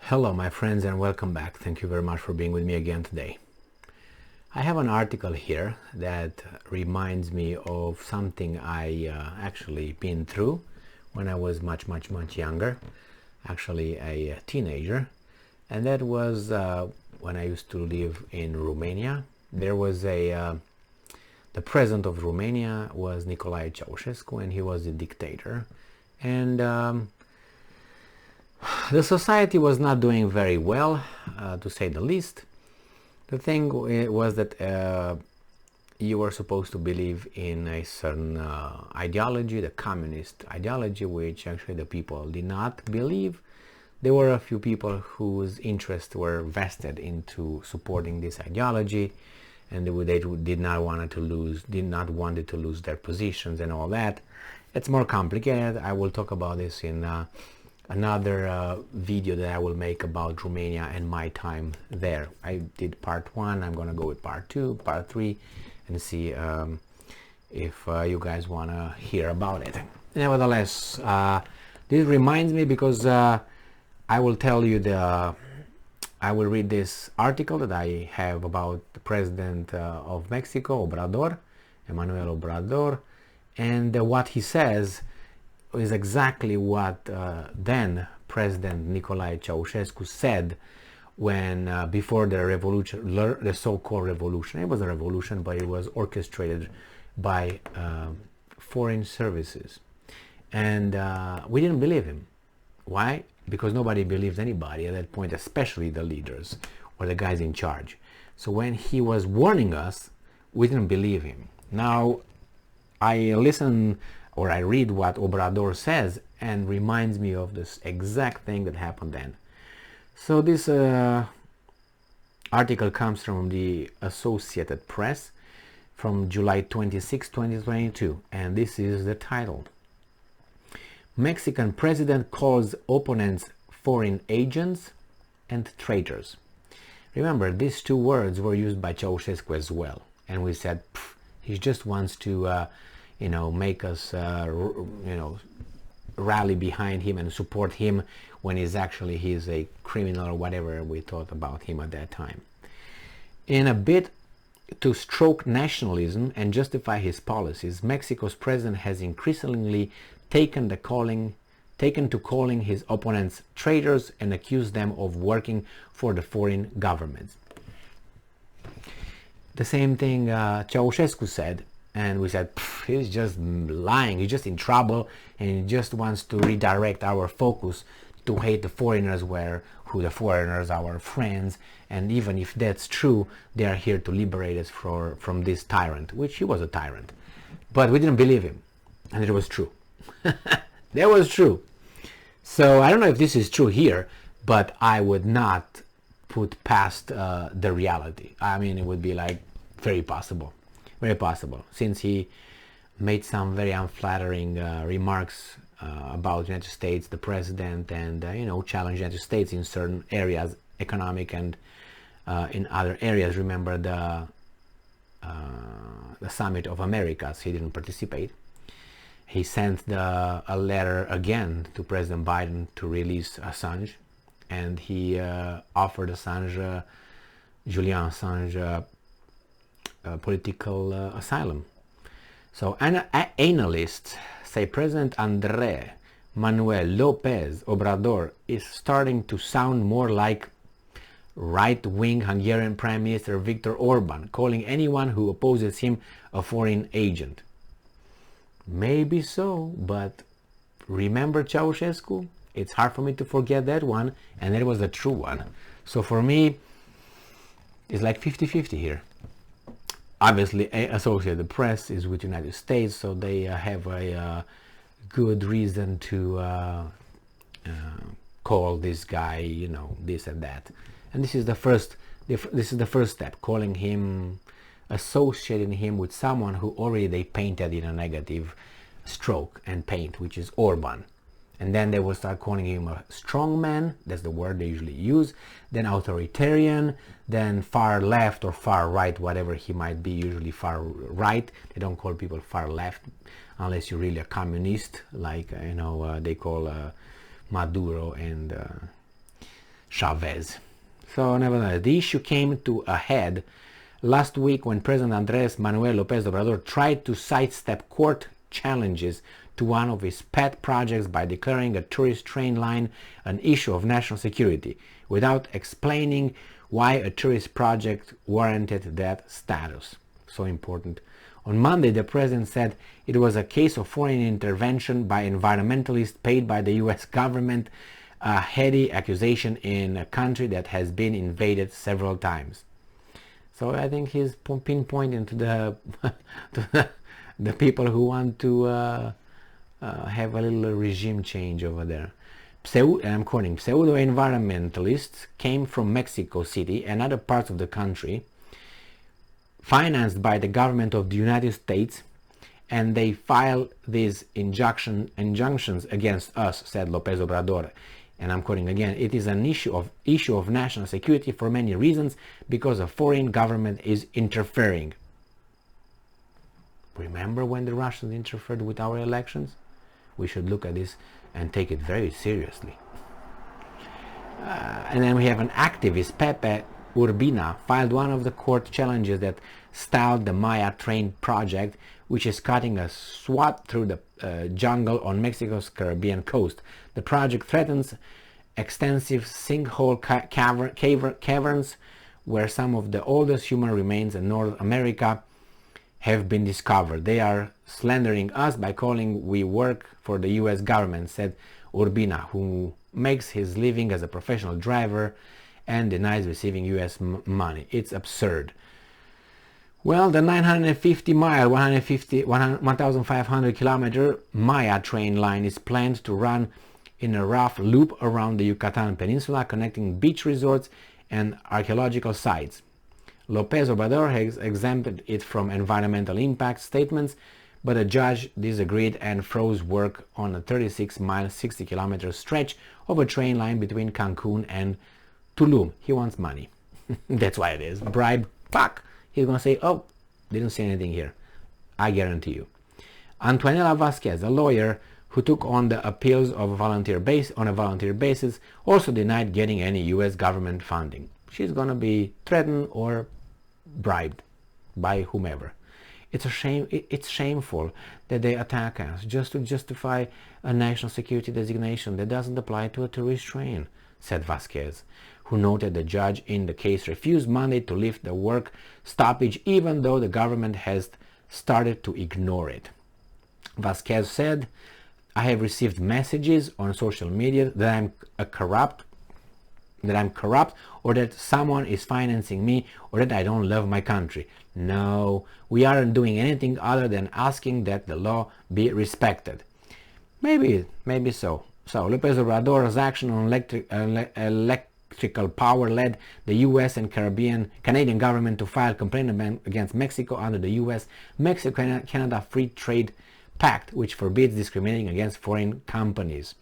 Hello my friends and welcome back. Thank you very much for being with me again today. I have an article here that reminds me of something I actually been through when I was much younger, actually a teenager, and that was when I used to live in Romania. There was the president of Romania was Nicolae Ceausescu, and he was a dictator, and the society was not doing very well, to say the least. The thing was that you were supposed to believe in a certain ideology, the communist ideology, which actually the people did not believe. There were a few people whose interests were vested into supporting this ideology, and they did not want to lose their positions and all that. It's more complicated. I will talk about this in another video that I will make about Romania and my time there. I did part 1, I'm gonna go with part 2, part 3, and see if you guys want to hear about it. Nevertheless, this reminds me because I will tell you I will read this article that I have about the President of Mexico, Obrador, Emmanuel Obrador, and what he says is exactly what then President Nicolae Ceausescu said when before the revolution, the so-called revolution. It was a revolution, but it was orchestrated by foreign services, and we didn't believe him. Why? Because nobody believed anybody at that point, especially the leaders or the guys in charge. So when he was warning us, we didn't believe him. Now I listen or I read what Obrador says, and reminds me of this exact thing that happened then. So this article comes from the Associated Press from July 26, 2022, and this is the title. Mexican president calls opponents foreign agents and traitors. Remember, these two words were used by Ceausescu as well, and we said he just wants to make us, rally behind him and support him when he's a criminal or whatever we thought about him at that time. In a bid to stroke nationalism and justify his policies, Mexico's president has increasingly taken to calling his opponents traitors and accused them of working for the foreign governments. The same thing Ceausescu said. And we said, he's just lying, he's just in trouble, and he just wants to redirect our focus to hate the foreigners, who the foreigners are our friends, and even if that's true, they are here to liberate us from this tyrant, which he was a tyrant. But we didn't believe him, and it was true. That was true. So I don't know if this is true here, but I would not put past the reality. I mean, it would be like very possible, since he made some very unflattering remarks about the United States, the president, and challenged the United States in certain areas, economic and in other areas. Remember the Summit of Americas, he didn't participate. He sent a letter again to President Biden to release Assange, and he offered Julian Assange political asylum. So analysts say President Andrei Manuel Lopez Obrador is starting to sound more like right-wing Hungarian Prime Minister Viktor Orban, calling anyone who opposes him a foreign agent. Maybe so, but remember Ceausescu? It's hard for me to forget that one, and that was the true one. So for me, it's like 50-50 here. Obviously, Associated Press is with the United States, so they have a good reason to call this guy, this and that. And this is the first step, calling him, associating him with someone who already they painted in a negative stroke and paint, which is Orban. And then they will start calling him a strong man, that's the word they usually use, then authoritarian, then far left or far right, whatever he might be, usually far right. They don't call people far left unless you're really a communist, like they call Maduro and Chavez. So nevertheless, the issue came to a head last week when President Andrés Manuel López Obrador tried to sidestep court challenges to one of his pet projects by declaring a tourist train line an issue of national security, without explaining why a tourist project warranted that status. So important. On Monday, the president said it was a case of foreign intervention by environmentalists paid by the US government, a heady accusation in a country that has been invaded several times. So I think he's pinpointing to the to the people who want to have a little regime change over there. I'm quoting, pseudo-environmentalists came from Mexico City and other parts of the country, financed by the government of the United States, and they filed these injunctions against us, said López Obrador. And I'm quoting again, it is an issue of national security for many reasons, because a foreign government is interfering. Remember when the Russians interfered with our elections? We should look at this and take it very seriously. And then we have an activist, Pepe Urbina, filed one of the court challenges that stalled the Maya train project, which is cutting a swath through the jungle on Mexico's Caribbean coast. The project threatens extensive sinkhole caverns where some of the oldest human remains in North America have been discovered. They are slandering us by calling we work for the US government, said Urbina, who makes his living as a professional driver and denies receiving US money. It's absurd. Well, the 950-mile, 1,500 kilometer Maya train line is planned to run in a rough loop around the Yucatan Peninsula, connecting beach resorts and archaeological sites. López Obrador has exempted it from environmental impact statements, but a judge disagreed and froze work on a 36-mile, 60-kilometer stretch of a train line between Cancun and Tulum. He wants money. That's why it is. Bribe, fuck. He's going to say, oh, didn't say anything here. I guarantee you. Antonella Vasquez, a lawyer who took on the appeals of a volunteer basis, also denied getting any U.S. government funding. She's going to be threatened or bribed by whomever. It's a shame. It's shameful that they attack us just to justify a national security designation that doesn't apply to a tourist train, said Vasquez, who noted the judge in the case refused Monday to lift the work stoppage even though the government has started to ignore it. Vasquez said, I have received messages on social media that I'm corrupt, or that someone is financing me, or that I don't love my country. No, we aren't doing anything other than asking that the law be respected. Maybe so. So López Obrador's action on electrical power led the U.S. and Canadian government to file complaint against Mexico under the U.S.-Mexico-Canada Free Trade Pact, which forbids discriminating against foreign companies.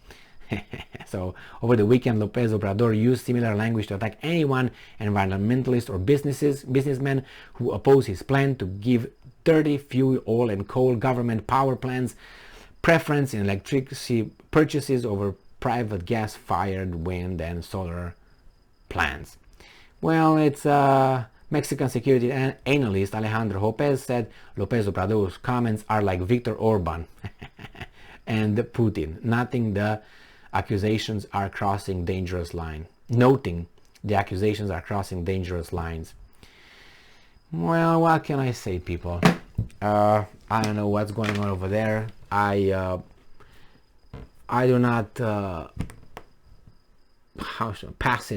So over the weekend, López Obrador used similar language to attack anyone, environmentalist or businessmen who oppose his plan to give 30 fuel, oil and coal government power plants preference in electricity purchases over private gas-fired wind and solar plants. Well, it's Mexican security analyst Alejandro López said López Obrador's comments are like Viktor Orban and Putin, noting the accusations are crossing dangerous lines. Well, what can I say, people? I don't know what's going on over there. I do not pass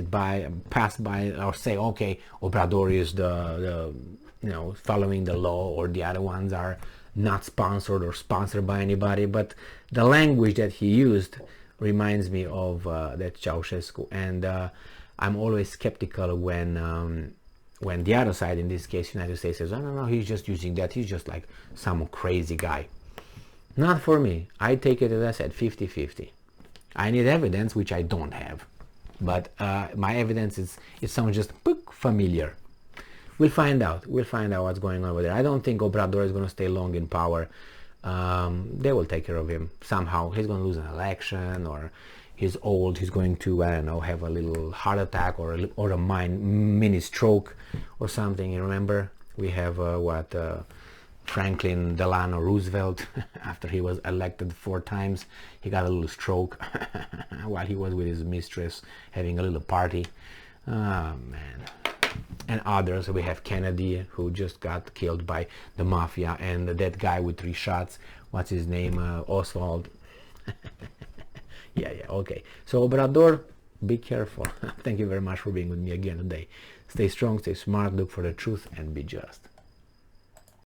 by or say, okay, Obrador is the following the law, or the other ones are not sponsored or sponsored by anybody. But the language that he used reminds me of that Ceausescu, and I'm always skeptical when the other side, in this case United States, says, oh no, he's just using that, he's just like some crazy guy. Not for me. I take it, as I said, 50-50. I need evidence, which I don't have, but my evidence is it sounds just familiar. We'll find out what's going on over there. I don't think Obrador is going to stay long in power. They will take care of him somehow. He's going to lose an election, or he's old, he's going to, I don't know, have a little heart attack or a mini stroke or something. You remember we have Franklin Delano Roosevelt, after he was elected 4 times, he got a little stroke while he was with his mistress having a little party. Oh man. And others, we have Kennedy, who just got killed by the mafia, and that guy with 3 shots, what's his name, Oswald. yeah, okay. So Obrador, be careful. Thank you very much for being with me again today. Stay strong, stay smart, look for the truth, and be just.